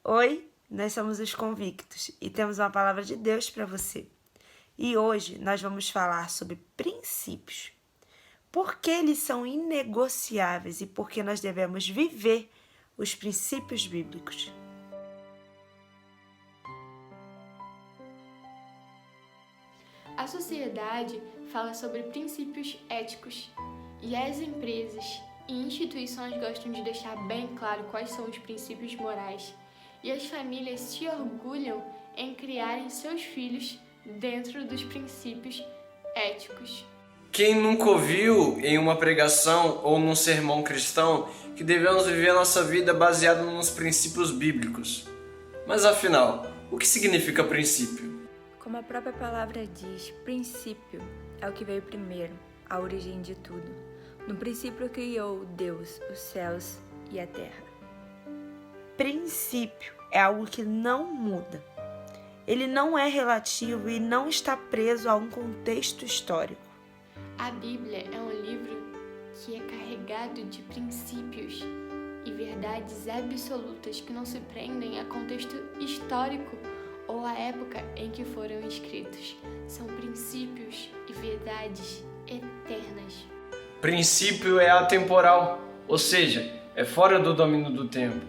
Oi, nós somos os Convictos e temos uma palavra de Deus para você. E hoje nós vamos falar sobre princípios. Por que eles são inegociáveis e por que nós devemos viver os princípios bíblicos. A sociedade fala sobre princípios éticos e as empresas e instituições gostam de deixar bem claro quais são os princípios morais. E as famílias se orgulham em criarem seus filhos dentro dos princípios éticos. Quem nunca ouviu em uma pregação ou num sermão cristão que devemos viver a nossa vida baseada nos princípios bíblicos? Mas afinal, o que significa princípio? Como a própria palavra diz, princípio é o que veio primeiro, a origem de tudo. No princípio criou Deus os céus e a terra. Princípio é algo que não muda. Ele não é relativo e não está preso a um contexto histórico. A Bíblia é um livro que é carregado de princípios e verdades absolutas que não se prendem a contexto histórico ou a época em que foram escritos. São princípios e verdades eternas. Princípio é atemporal, ou seja, é fora do domínio do tempo.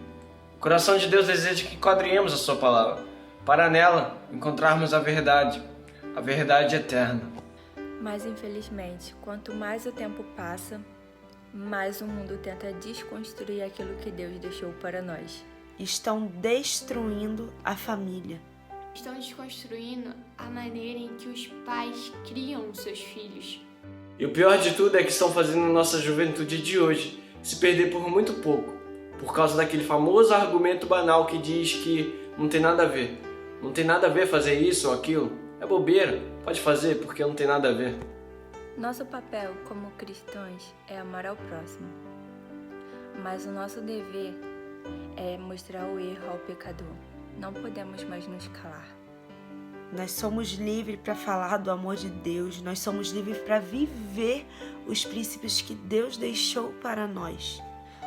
O coração de Deus deseja que quadriemos a sua palavra, para nela encontrarmos a verdade eterna. Mas infelizmente, quanto mais o tempo passa, mais o mundo tenta desconstruir aquilo que Deus deixou para nós. Estão destruindo a família. Estão desconstruindo a maneira em que os pais criam os seus filhos. E o pior de tudo é que estão fazendo a nossa juventude de hoje se perder por muito pouco, por causa daquele famoso argumento banal que diz que não tem nada a ver. Não tem nada a ver fazer isso ou aquilo. É bobeira, pode fazer porque não tem nada a ver. Nosso papel como cristãos é amar ao próximo. Mas o nosso dever é mostrar o erro ao pecador. Não podemos mais nos calar. Nós somos livres para falar do amor de Deus. Nós somos livres para viver os princípios que Deus deixou para nós.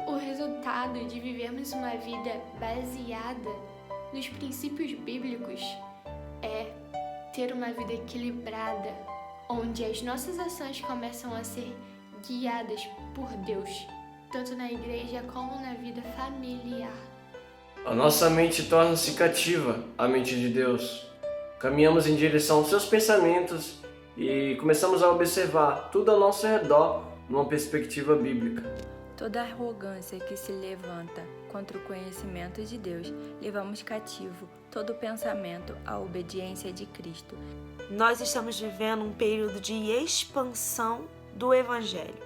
O resultado de vivermos uma vida baseada nos princípios bíblicos é ter uma vida equilibrada, onde as nossas ações começam a ser guiadas por Deus, tanto na igreja como na vida familiar. A nossa mente torna-se cativa à mente de Deus. Caminhamos em direção aos seus pensamentos e começamos a observar tudo ao nosso redor numa perspectiva bíblica. Toda arrogância que se levanta contra o conhecimento de Deus, levamos cativo todo pensamento à obediência de Cristo. Nós estamos vivendo um período de expansão do Evangelho.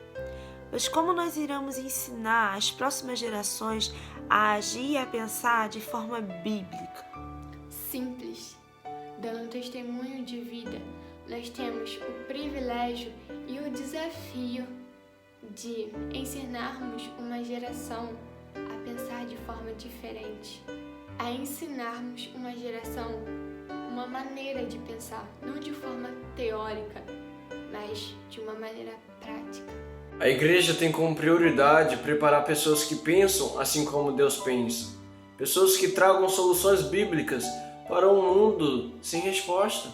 Mas como nós iremos ensinar as próximas gerações a agir e a pensar de forma bíblica? Simples. Dando um testemunho de vida, nós temos o privilégio e o desafio de ensinarmos uma geração a pensar de forma diferente, a ensinarmos uma geração uma maneira de pensar, não de forma teórica, mas de uma maneira prática. A igreja tem como prioridade preparar pessoas que pensam assim como Deus pensa, pessoas que tragam soluções bíblicas para um mundo sem resposta,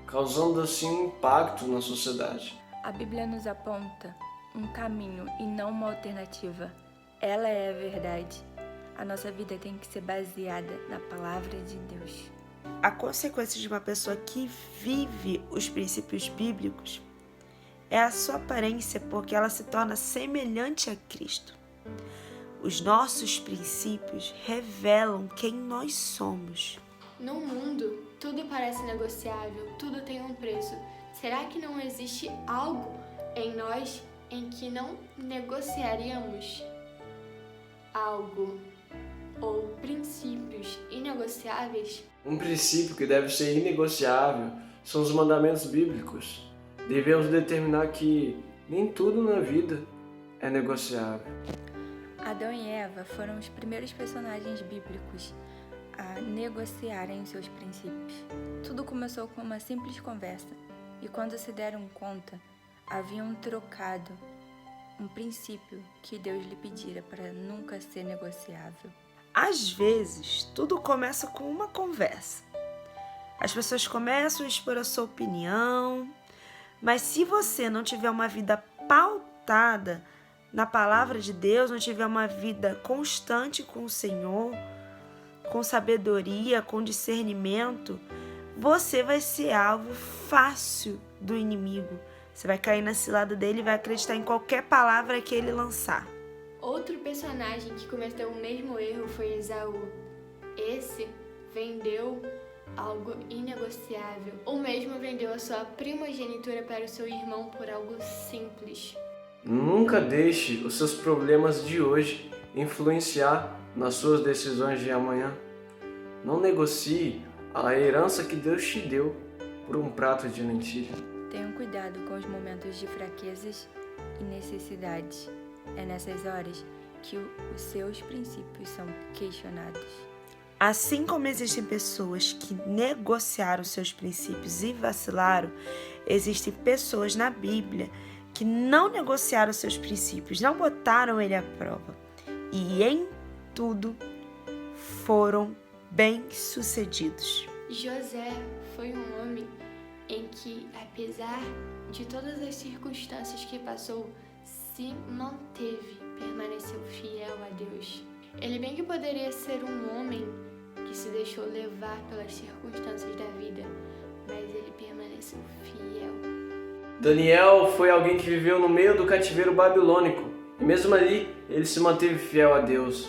causando assim um impacto na sociedade. A Bíblia nos aponta um caminho e não uma alternativa. Ela é a verdade. A nossa vida tem que ser baseada na palavra de Deus. A consequência de uma pessoa que vive os princípios bíblicos é a sua aparência, porque ela se torna semelhante a Cristo. Os nossos princípios revelam quem nós somos. No mundo, tudo parece negociável, tudo tem um preço. Será que não existe algo em nós em que não negociaríamos algo ou princípios inegociáveis? Um princípio que deve ser inegociável são os mandamentos bíblicos. Devemos determinar que nem tudo na vida é negociável. Adão e Eva foram os primeiros personagens bíblicos a negociarem seus princípios. Tudo começou com uma simples conversa, e quando se deram conta, haviam trocado um princípio que Deus lhe pedira para nunca ser negociável. Às vezes, tudo começa com uma conversa. As pessoas começam a expor a sua opinião, mas se você não tiver uma vida pautada na palavra de Deus, não tiver uma vida constante com o Senhor, com sabedoria, com discernimento, você vai ser alvo fácil do inimigo. Você vai cair na cilada dele e vai acreditar em qualquer palavra que ele lançar. Outro personagem que cometeu o mesmo erro foi Esaú. Esse vendeu algo inegociável, ou mesmo vendeu a sua primogenitura para o seu irmão por algo simples. Nunca deixe os seus problemas de hoje influenciar nas suas decisões de amanhã. Não negocie a herança que Deus te deu por um prato de lentilha. Tenham cuidado com os momentos de fraquezas e necessidades. É nessas horas que os seus princípios são questionados. Assim como existem pessoas que negociaram seus princípios e vacilaram, existem pessoas na Bíblia que não negociaram seus princípios, não botaram ele à prova. E em tudo foram bem-sucedidos. José foi um homem em que, apesar de todas as circunstâncias que passou, se manteve, permaneceu fiel a Deus. Ele bem que poderia ser um homem que se deixou levar pelas circunstâncias da vida, mas ele permaneceu fiel. Daniel foi alguém que viveu no meio do cativeiro babilônico e mesmo ali ele se manteve fiel a Deus.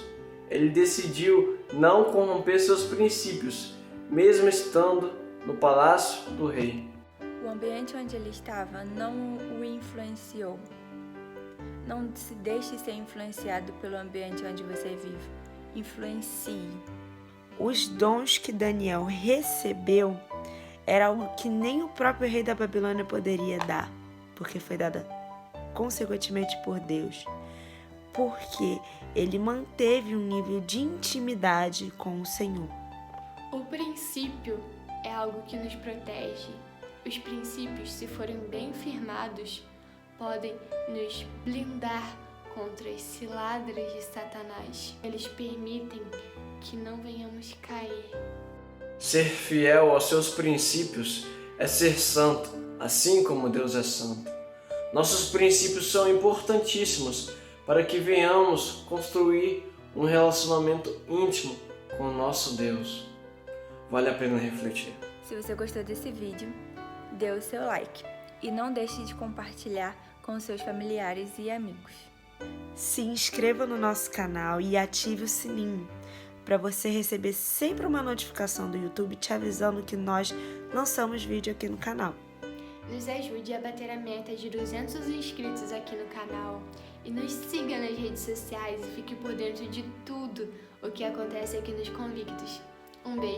Ele decidiu não corromper seus princípios, mesmo estando no palácio do rei. O ambiente onde ele estava não o influenciou. Não se deixe ser influenciado pelo ambiente onde você vive. Influencie. Os dons que Daniel recebeu era algo que nem o próprio rei da Babilônia poderia dar, porque foi dada consequentemente por Deus. Porque ele manteve um nível de intimidade com o Senhor. O princípio é algo que nos protege. Os princípios, se forem bem firmados, podem nos blindar contra as ciladas de Satanás. Eles permitem que não venhamos cair. Ser fiel aos seus princípios é ser santo, assim como Deus é santo. Nossos princípios são importantíssimos para que venhamos construir um relacionamento íntimo com o nosso Deus. Vale a pena refletir. Se você gostou desse vídeo, dê o seu like e não deixe de compartilhar com seus familiares e amigos. Se inscreva no nosso canal e ative o sininho para você receber sempre uma notificação do YouTube te avisando que nós lançamos vídeo aqui no canal. Nos ajude a bater a meta de 200 inscritos aqui no canal e nos siga nas redes sociais e fique por dentro de tudo o que acontece aqui nos Convictos. Um beijo!